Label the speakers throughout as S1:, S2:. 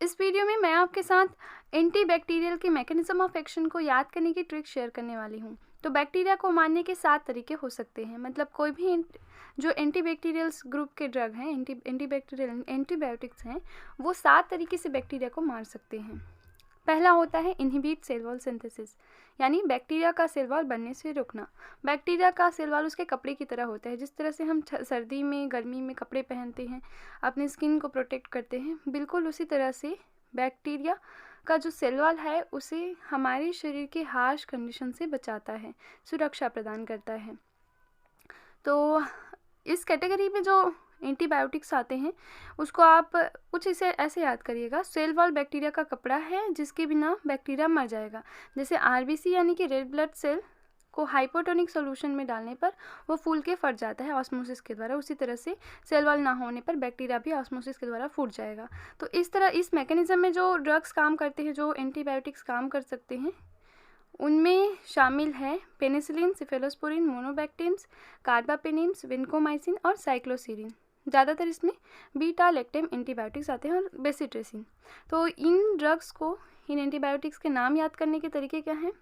S1: इस वीडियो में मैं आपके साथ एंटीबैक्टीरियल के मैकेनिज्म ऑफ एक्शन को याद करने की ट्रिक शेयर करने वाली हूँ। तो बैक्टीरिया को मारने के 7 तरीके हो सकते हैं। मतलब कोई भी जो एंटीबैक्टीरियल्स ग्रुप के ड्रग हैं, एंटीबैक्टीरियल एंटीबायोटिक्स हैं, वो 7 तरीके से बैक्टीरिया को मार सकते हैं। पहला होता है इनहिबिट सेल वॉल सिंथेसिस, यानी बैक्टीरिया का सेल वॉल बनने से रोकना। बैक्टीरिया का सेल वॉल उसके कपड़े की तरह होता है। जिस तरह से हम सर्दी में, गर्मी में कपड़े पहनते हैं, अपने स्किन को प्रोटेक्ट करते हैं, बिल्कुल उसी तरह से बैक्टीरिया का जो सेल वॉल है उसे हमारे शरीर के हार्श कंडीशन से बचाता है, सुरक्षा प्रदान करता है। तो इस कैटेगरी में जो एंटीबायोटिक्स आते हैं उसको आप कुछ इसे ऐसे याद करिएगा। सेल वॉल बैक्टीरिया का कपड़ा है जिसके बिना बैक्टीरिया मर जाएगा। जैसे आरबीसी यानी कि रेड ब्लड सेल को हाइपोटोनिक सॉल्यूशन में डालने पर वो फूल के फट जाता है ऑस्मोसिस के द्वारा, उसी तरह से सेल वॉल ना होने पर बैक्टीरिया भी ऑस्मोसिस के द्वारा फूट जाएगा। तो इस तरह इस मैकेनिज्म में जो ड्रग्स काम करते हैं, जो एंटीबायोटिक्स काम कर सकते हैं, उनमें शामिल है पेनिसिलिन, सिफेलोस्पोरिन, मोनोबैक्टीम्स, कार्बापेनिम्स, विनकोमाइसिन और साइक्लोसीरिन। ज़्यादातर इसमें बीटा लैक्टेम एंटीबायोटिक्स आते हैं और बेसिट्रेसिन। तो इन ड्रग्स को, इन एंटीबायोटिक्स के नाम याद करने के तरीके क्या हैं?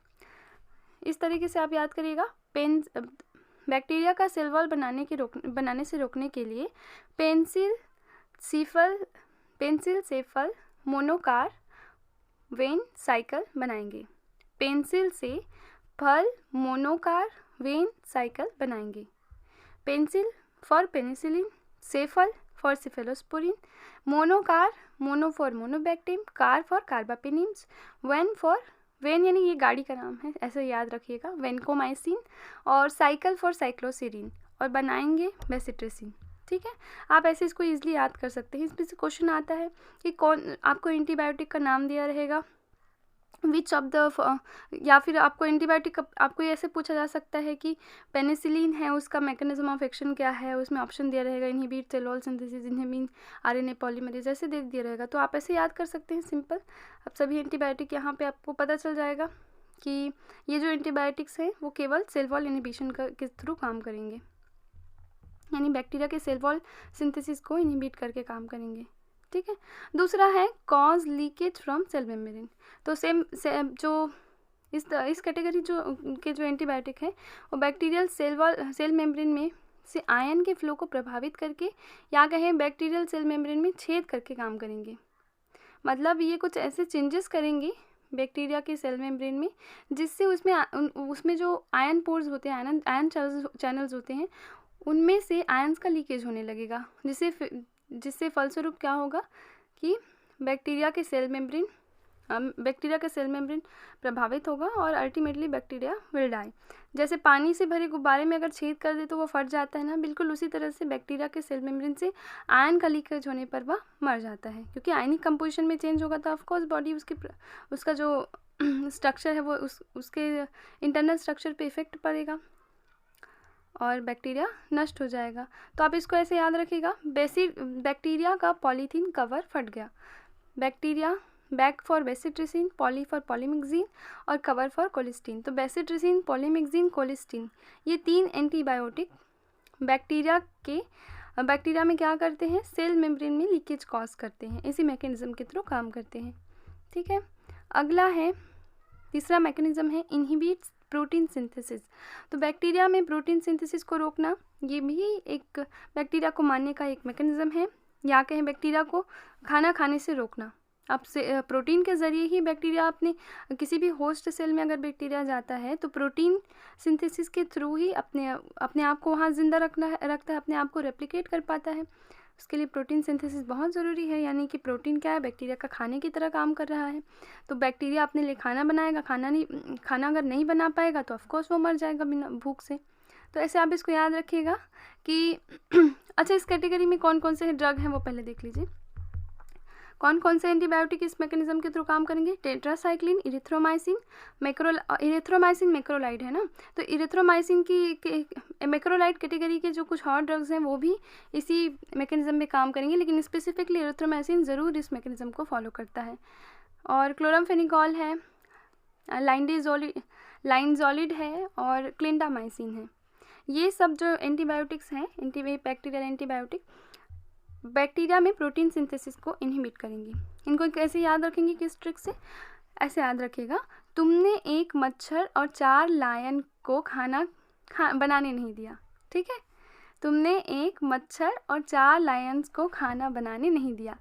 S1: इस तरीके से आप याद करिएगा। बैक्टीरिया का सेल वॉल बनाने से रोकने के लिए pencil cephal monocar van cycle बनाएंगे। Pencil cephal monocar van cycle बनाएंगे। Pencil for penicillin, cephal for cephalosporin, monocar mono for monobactam, car for carbapenems, van यानी ये गाड़ी का नाम है, ऐसे याद रखिएगा, वेनकोमाइसिन, और साइकिल फॉर साइक्लोसीरिन, और बनाएंगे बेसिट्रेसिन। ठीक है, आप ऐसे इसको ईजिली याद कर सकते हैं। इसमें से क्वेश्चन आता है कि कौन, आपको एंटीबायोटिक का नाम दिया रहेगा विच ऑफ द, या फिर आपको एंटीबायोटिक, आपको ये ऐसे पूछा जा सकता है कि पेनिसिलिन है, उसका मैकेनिज्म ऑफ एक्शन क्या है, उसमें ऑप्शन दिया रहेगा inhibit cell wall synthesis, inhibit RNA polymerase, ऐसे दे दिया रहेगा। तो आप ऐसे याद कर सकते हैं सिंपल। अब सभी एंटीबायोटिक यहाँ पे आपको पता चल जाएगा कि ये जो एंटीबायोटिक्स हैं वो केवल सेल वॉल इनहिबिशन के थ्रू काम करेंगे, यानी बैक्टीरिया के सेल वॉल सिंथेसिस को इनहिबिट करके काम करेंगे। ठीक है, दूसरा है cause leakage from cell membrane. तो सेम जो इस कैटेगरी जो एंटीबायोटिक है वो बैक्टीरियल सेल मेम्ब्रेन में से आयन के फ्लो को प्रभावित करके, या कहें बैक्टीरियल सेल मेम्ब्रेन में छेद करके काम करेंगे। मतलब ये कुछ ऐसे चेंजेस करेंगे बैक्टीरिया के सेल मेम्ब्रेन में जिससे उसमें जो आयन पोर्स होते हैं, आयन चैनल्स होते हैं, उनमें से आयन्स का लीकेज होने लगेगा, जिससे फलस्वरूप क्या होगा कि बैक्टीरिया के सेल मेम्ब्रेन प्रभावित होगा और अल्टीमेटली बैक्टीरिया विल डाई। जैसे पानी से भरे गुब्बारे में अगर छेद कर दे तो वो फट जाता है ना, बिल्कुल उसी तरह से बैक्टीरिया के सेल मेम्ब्रेन से आयन का लीकेज होने पर वह मर जाता है, क्योंकि आयनिक कंपोजिशन में चेंज होगा तो ऑफकोर्स बॉडी उसका जो स्ट्रक्चर है वो उसके इंटरनल स्ट्रक्चर पे इफेक्ट पड़ेगा और बैक्टीरिया नष्ट हो जाएगा। तो आप इसको ऐसे याद रखिएगा, बैक्टीरिया का पॉलीथीन कवर फट गया। Bacteria, back for bacitracin, poly for polymyxin और कवर फॉर कोलिस्टीन। तो बेसिट्रिसिन, पॉलीमिक्सिन, कोलिस्टीन, ये 3 एंटीबायोटिक बैक्टीरिया में क्या करते हैं, सेल मेम्ब्रेन में लीकेज कॉज करते हैं, इसी मैकेनिज्म के थ्रू काम करते हैं। ठीक है, अगला है, तीसरा मैकेनिज्म है इनहिबिट प्रोटीन सिंथेसिस। तो बैक्टीरिया में प्रोटीन सिंथेसिस को रोकना, ये भी एक बैक्टीरिया को मारने का एक मैकेनिज्म है, या कहें बैक्टीरिया को खाना खाने से रोकना। अब से प्रोटीन के ज़रिए ही बैक्टीरिया अपने किसी भी होस्ट सेल में अगर बैक्टीरिया जाता है तो प्रोटीन सिंथेसिस के थ्रू ही अपने आप को वहाँ ज़िंदा रखता है, अपने आप को रेप्लिकेट कर पाता है। उसके लिए प्रोटीन सिंथेसिस बहुत ज़रूरी है, यानी कि प्रोटीन क्या है, बैक्टीरिया का खाने की तरह काम कर रहा है। तो बैक्टीरिया अपने लिए खाना बनाएगा, खाना अगर नहीं बना पाएगा तो ऑफकोर्स वो मर जाएगा बिना भूख से। तो ऐसे आप इसको याद रखिएगा कि अच्छा, इस कैटेगरी में कौन कौन से ड्रग हैं वो पहले देख लीजिए। कौन कौन से एंटीबायोटिक इस मैकेनिज्म के थ्रू काम करेंगे? टेट्रासाइक्लिन, इरिथ्रोमाइसिन, इरिथ्रोमाइसिन मैक्रोलाइड है ना, तो इरिथ्रोमाइसिन की मैक्रोलाइड कैटेगरी के जो कुछ और ड्रग्स हैं वो भी इसी मैकेनिज्म में काम करेंगे, लेकिन स्पेसिफिकली इरिथ्रोमाइसिन ज़रूर इस मैकेनिज्म को फॉलो करता है। और क्लोरामफेनिकॉल है, लाइनजोलिड है और क्लिंडामाइसिन है। ये सब जो एंटीबायोटिक्स हैं, बैक्टीरियल एंटीबायोटिक, बैक्टीरिया में प्रोटीन सिंथेसिस को इनहिबिट करेंगी। इनको कैसे याद रखेंगे, किस ट्रिक से? ऐसे याद रखिएगा, तुमने एक मच्छर और 4 लायन को खाना बनाने नहीं दिया। ठीक है, तुमने एक मच्छर और 4 लायंस को खाना बनाने नहीं दिया।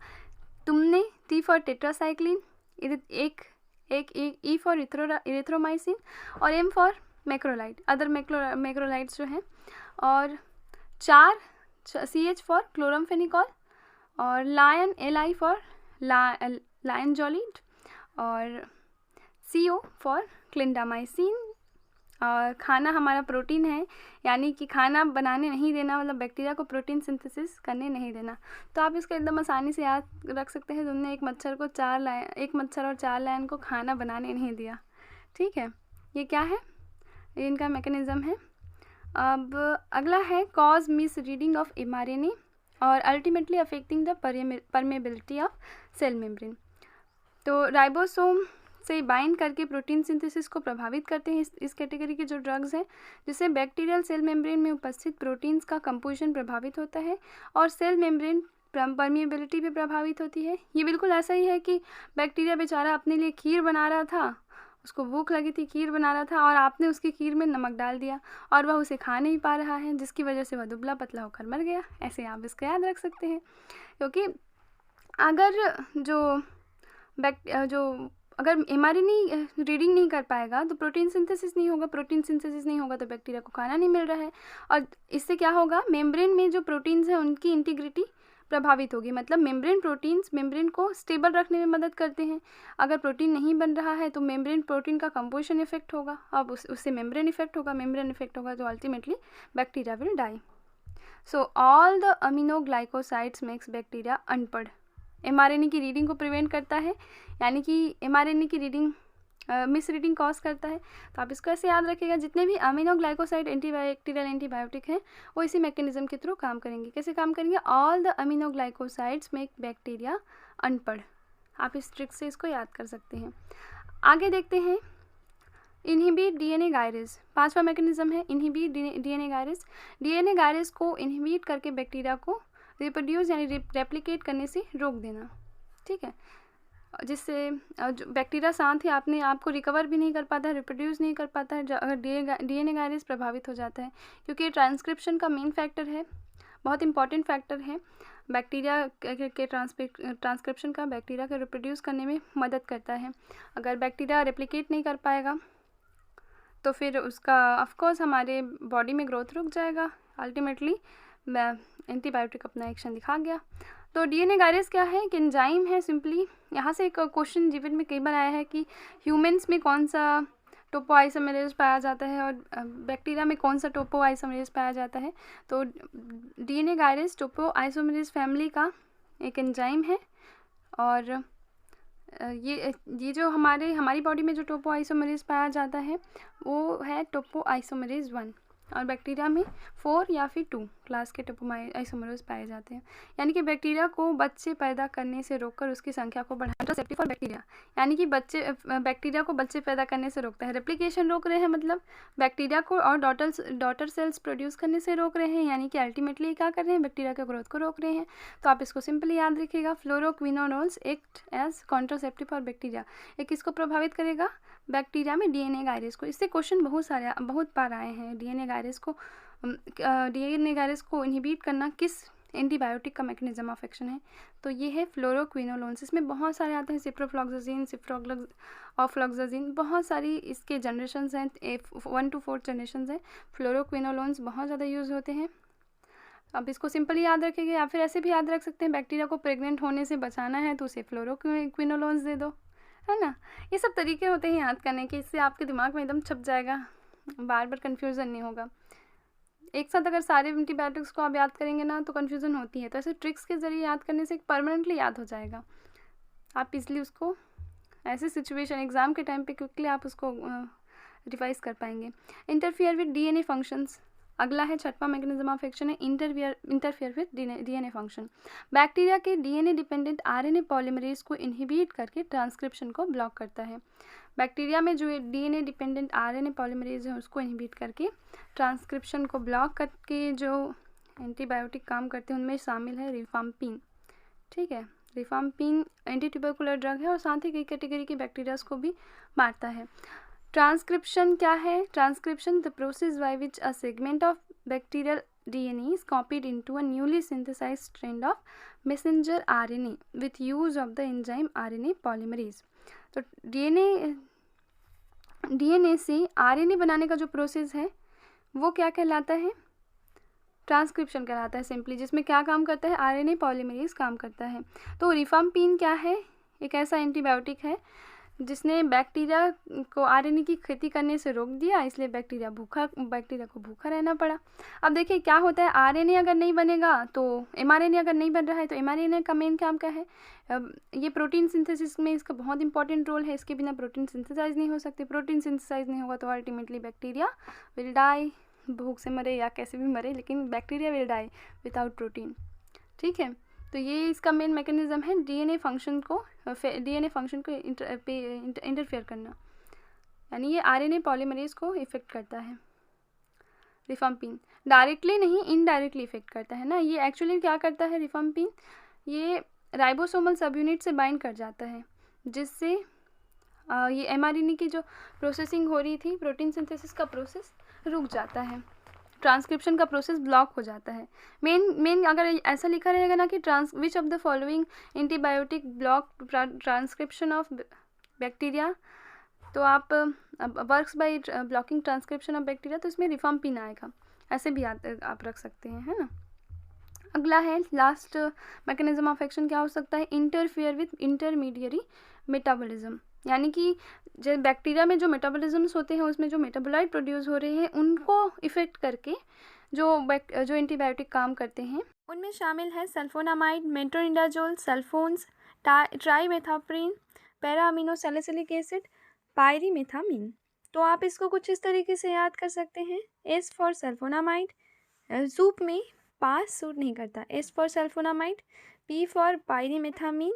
S1: तुमने T फॉर टेट्रासाइक्लिन, एक E फॉर इरिथ्रोमाइसिन और M for macrolide, other macrolides जो हैं, और 4 CH फॉर क्लोरमफेनिकॉल, और लायन LI फॉर लायन जॉलिड, और CO फॉर क्लिंडामाइसिन। और खाना हमारा प्रोटीन है, यानी कि खाना बनाने नहीं देना, मतलब बैक्टीरिया को प्रोटीन सिंथेसिस करने नहीं देना। तो आप इसको एकदम आसानी से याद रख सकते हैं, तुमने एक मच्छर और 4 लायन को खाना बनाने नहीं दिया। ठीक है, ये क्या है, ये इनका मैकेनिज्म है। अब अगला है cause misreading of mRNA और ultimately affecting the permeability of cell membrane. तो राइबोसोम से बाइंड करके प्रोटीन सिंथेसिस को प्रभावित करते हैं इस कैटेगरी के जो ड्रग्स हैं, जिससे बैक्टीरियल सेल मेम्ब्रेन में उपस्थित प्रोटीन्स का कंपोजिशन प्रभावित होता है और सेल मेम्ब्रेन परमिएबिलिटी भी प्रभावित होती है। ये बिल्कुल ऐसा ही है कि बैक्टीरिया बेचारा अपने लिए खीर बना रहा था, उसको भूख लगी थी, खीर बना रहा था, और आपने उसकी खीर में नमक डाल दिया और वह उसे खा नहीं पा रहा है, जिसकी वजह से वह दुबला पतला होकर मर गया। ऐसे आप इसको याद रख सकते हैं, क्योंकि अगर mRNA रीडिंग नहीं कर पाएगा तो प्रोटीन सिंथेसिस नहीं होगा, तो बैक्टीरिया को खाना नहीं मिल रहा है, और इससे क्या होगा, मेम्ब्रेन में जो प्रोटीन्स हैं उनकी इंटीग्रिटी प्रभावित होगी। मतलब मेम्ब्रेन प्रोटीन्स मेम्ब्रेन को स्टेबल रखने में मदद करते हैं। अगर प्रोटीन नहीं बन रहा है तो मेम्ब्रेन प्रोटीन का कंपोजिशन इफेक्ट होगा, अब उससे मेम्ब्रेन इफेक्ट होगा तो ultimately bacteria will die. So all the aminoglycosides makes bacteria अनपढ़। mRNA की रीडिंग को प्रिवेंट करता है, यानी कि mRNA की रीडिंग मिस रीडिंग कॉज करता है। तो आप इसको ऐसे याद रखिएगा, जितने भी अमीनोग्लाइकोसाइड एंटीबैक्टीरियल एंटीबायोटिक हैं वो इसी मैकेनिज्म के थ्रू काम करेंगे। कैसे काम करेंगे, all the aminoglycosides make bacteria अनपढ़। आप इस ट्रिक से इसको याद कर सकते हैं। आगे देखते हैं इनहिबिट डीएनए गायरेज। 5वां मैकेनिज्म है inhibit DNA gyrase. DNA gyrase को इनहिबिट करके बैक्टीरिया को रिप्रोड्यूस यानी रेप्लिकेट करने से रोक देना। ठीक है, जिससे बैक्टीरिया साथ ही अपने आप को रिकवर भी नहीं कर पाता है, रिप्रोड्यूस नहीं कर पाता है अगर डीएनए गायरेज प्रभावित हो जाता है, क्योंकि ट्रांसक्रिप्शन का मेन फैक्टर है, बहुत इंपॉर्टेंट फैक्टर है बैक्टीरिया के ट्रांसक्रिप्शन का, बैक्टीरिया के रिप्रोड्यूस करने में मदद करता है। अगर बैक्टीरिया रेप्लिकेट नहीं कर पाएगा तो फिर उसका ऑफकोर्स हमारे बॉडी में ग्रोथ रुक जाएगा, अल्टीमेटली एंटीबायोटिक अपना एक्शन दिखा गया। तो डीएनए गायरेज क्या है, एक एंजाइम है सिंपली। यहाँ से एक क्वेश्चन जीवन में कई बार आया है कि ह्यूमंस में कौन सा टोपोआइसोमेरेज पाया जाता है और बैक्टीरिया में कौन सा टोपोआइसोमेरेज पाया जाता है। तो डीएनए गायरेज टोपोआइसोमेरेज फैमिली का एक एंजाइम है, और ये जो हमारी बॉडी में जो टोपोआइसोमेरेज पाया जाता है वो है टोपोआइसोमेरेज 1, और बैक्टीरिया में 4 या फिर 2 क्लास के टोपोआइसोमेरेज पाए जाते हैं। यानी कि बैक्टीरिया को बच्चे पैदा करने से रोककर उसकी संख्या को बढ़ाना। कंट्रासेप्टिव फॉर बैक्टीरिया, यानी कि बैक्टीरिया को बच्चे पैदा करने से रोकता है। रेप्लिकेशन रोक रहे हैं, मतलब बैक्टीरिया को और डॉटर सेल्स प्रोड्यूस करने से रोक रहे हैं, यानी कि अल्टीमेटली क्या कर रहे हैं, बैक्टीरिया के ग्रोथ को रोक रहे हैं। तो आप इसको सिंपली याद रखिएगा, fluoroquinolones act as contraceptive for bacteria. एक किसको प्रभावित करेगा, बैक्टीरिया में डीएनए गायरेज को। इससे क्वेश्चन बहुत बार आए हैं, डीएनए गायरेज को इनहिबिट करना किस एंटीबायोटिक का मैकेनिज्म ऑफ एक्शन है। तो ये है फ्लोरोक्विनोलोन्स। इसमें बहुत सारे आते हैं, सिप्रोफ्लॉक्सासिन, ऑफ्लॉक्सासिन, बहुत सारी इसके जनरेशन्स हैं, 1 to 4 जनरेशन्स हैं। फ्लोरोक्विनोलोन्स बहुत ज़्यादा यूज़ होते हैं। अब इसको सिंपली याद रखेंगे, या फिर ऐसे भी याद रख सकते हैं, बैक्टीरिया को प्रेग्नेंट होने से बचाना है तो उसे फ्लोरोक्विनोलोन्स दे दो, है ना। ये सब तरीके होते हैं याद करने के, इससे आपके दिमाग में एकदम छप जाएगा, बार बार कन्फ्यूज़न नहीं होगा। एक साथ अगर सारे एंटीबायोटिक्स को आप याद करेंगे ना तो कन्फ्यूज़न होती है, तो ऐसे ट्रिक्स के ज़रिए याद करने से परमानेंटली याद हो जाएगा। आप इसलिए उसको ऐसे सिचुएशन एग्ज़ाम के टाइम पे क्विकली आप उसको रिवाइज कर पाएंगे। इंटरफियर विद डीएनए फंक्शंस, अगला है 6वां मैकेनिज्म ऑफ एक्शन है interfere with DNA function. Bacteria के डीएनए डिपेंडेंट आरएनए पॉलीमरेज को इनहिबिट करके ट्रांसक्रिप्शन को ब्लॉक करता है। बैक्टीरिया में जो डीएनए डिपेंडेंट आरएनए पॉलीमरेज है उसको इनहिबिट करके ट्रांसक्रिप्शन को ब्लॉक करके जो एंटीबायोटिक काम करते हैं उनमें शामिल है रिफाम्पिन। ठीक है, रिफाम्पिन एंटी ट्यूबरकुलर ड्रग है और साथ ही कई कैटेगरी के बैक्टीरियाज को भी मारता है। ट्रांसक्रिप्शन क्या है? Transcription the process by which a segment of bacterial DNA is copied into a newly synthesized strand of messenger RNA with use of the enzyme RNA polymerase। तो DNA से RNA बनाने का जो प्रोसेस है वो क्या कहलाता है? ट्रांसक्रिप्शन कहलाता है सिंपली, जिसमें क्या काम करता है? RNA पॉलीमरेज काम करता है। तो रिफाम्पिन क्या है? एक ऐसा एंटीबायोटिक है जिसने बैक्टीरिया को RNA की खेती करने से रोक दिया, इसलिए बैक्टीरिया को भूखा रहना पड़ा। अब देखिए क्या होता है, RNA अगर नहीं बनेगा तो mRNA अगर नहीं बन रहा है तो mRNA का मेन काम क्या है? ये प्रोटीन सिंथेसिस में इसका बहुत इंपॉर्टेंट रोल है, इसके बिना प्रोटीन सिंथेसाइज नहीं हो सकती। प्रोटीन सिंथेसाइज नहीं होगा तो अल्टीमेटली बैक्टीरिया विल डाई, भूख से मरे या कैसे भी मरे, लेकिन bacteria will die without protein. ठीक है, तो ये इसका मेन मैकेनिज्म है डीएनए फंक्शन को इंटरफेयर करना, यानी ये आरएनए पॉलीमरेज को इफेक्ट करता है। रिफाम्पिन डायरेक्टली नहीं, इनडायरेक्टली इफेक्ट करता है ना। ये एक्चुअली क्या करता है रिफाम्पिन? ये राइबोसोमल सब यूनिट से बाइंड कर जाता है, जिससे ये एमआरएनए की जो प्रोसेसिंग हो रही थी, प्रोटीन सिंथेसिस का प्रोसेस रुक जाता है, ट्रांसक्रिप्शन का प्रोसेस ब्लॉक हो जाता है। मेन अगर ऐसा लिखा रहेगा ना कि which of the following antibiotic block transcription of bacteria, तो आप works by blocking transcription of bacteria, तो इसमें रिफाम्पिन आएगा, ऐसे भी आप रख सकते हैं, है ना। अगला है लास्ट मैकेनिज्म ऑफ एक्शन, क्या हो सकता है? इंटरफेयर विथ इंटरमीडिएरी मेटाबॉलिज्म, यानी कि जो बैक्टीरिया में जो मेटाबॉलिज्म्स होते हैं उसमें जो मेटाबोलाइट प्रोड्यूस हो रहे हैं उनको इफेक्ट करके जो एंटीबायोटिक काम करते हैं उनमें शामिल है sulfonamide, metronidazole, sulfones, trimethoprim, para amino salicylic acid, pyrimethamine. तो आप इसको कुछ इस तरीके से याद कर सकते हैं। एस फॉर सल्फोनामाइड, सूप में पास सूट नहीं करता, S for sulfonamide, P for pyrimethamine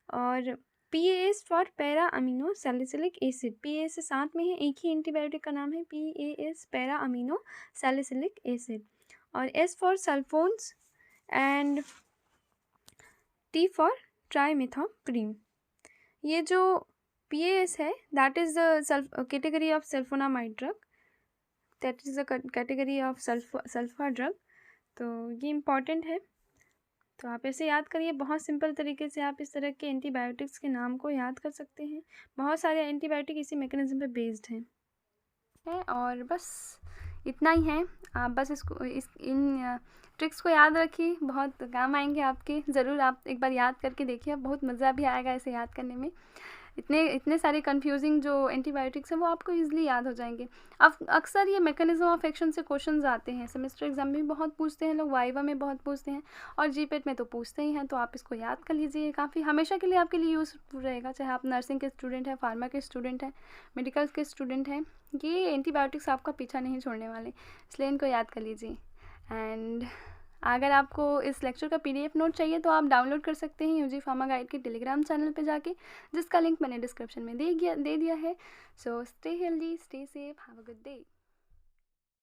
S1: और PAS for para amino salicylic acid. PAS से साथ में है, एक ही एंटीबायोटिक का नाम है PAS, para amino salicylic acid. और S for sulfones and T for trimethoprim. ये जो PAS है that is the category of sulfonamide drug, that is the category of sulphur drug. तो ये इम्पॉर्टेंट है, तो आप ऐसे याद करिए। बहुत सिंपल तरीके से आप इस तरह के एंटीबायोटिक्स के नाम को याद कर सकते हैं। बहुत सारे एंटीबायोटिक इसी मैकेनिज्म पे बेस्ड हैं। और बस इतना ही है, आप बस इन ट्रिक्स को याद रखिए, बहुत काम आएंगे आपके। ज़रूर आप एक बार याद करके देखिए, बहुत मज़ा भी आएगा इसे याद करने में। इतने सारे कंफ्यूजिंग जो एंटीबायोटिक्स हैं वो आपको इजीली याद हो जाएंगे। अब अक्सर ये मैकेनिज्म ऑफ एक्शन से क्वेश्चंस आते हैं, सेमेस्टर एग्जाम में भी बहुत पूछते हैं लोग, वाइवा में बहुत पूछते हैं और जीपेट में तो पूछते ही हैं। तो आप इसको याद कर लीजिए, काफ़ी हमेशा के लिए आपके लिए यूज़फुल रहेगा, चाहे आप नर्सिंग के स्टूडेंट हैं, फार्मा के स्टूडेंट हैं, मेडिकल के स्टूडेंट हैं। ये एंटीबायोटिक्स आपका पीछा नहीं छोड़ने वाले, इसलिए इनको याद कर लीजिए। एंड अगर आपको इस लेक्चर का PDF नोट चाहिए तो आप डाउनलोड कर सकते हैं UG फार्मा गाइड के टेलीग्राम चैनल पे जाके, जिसका लिंक मैंने डिस्क्रिप्शन में दे दिया है। So stay healthy, stay safe, have a good day.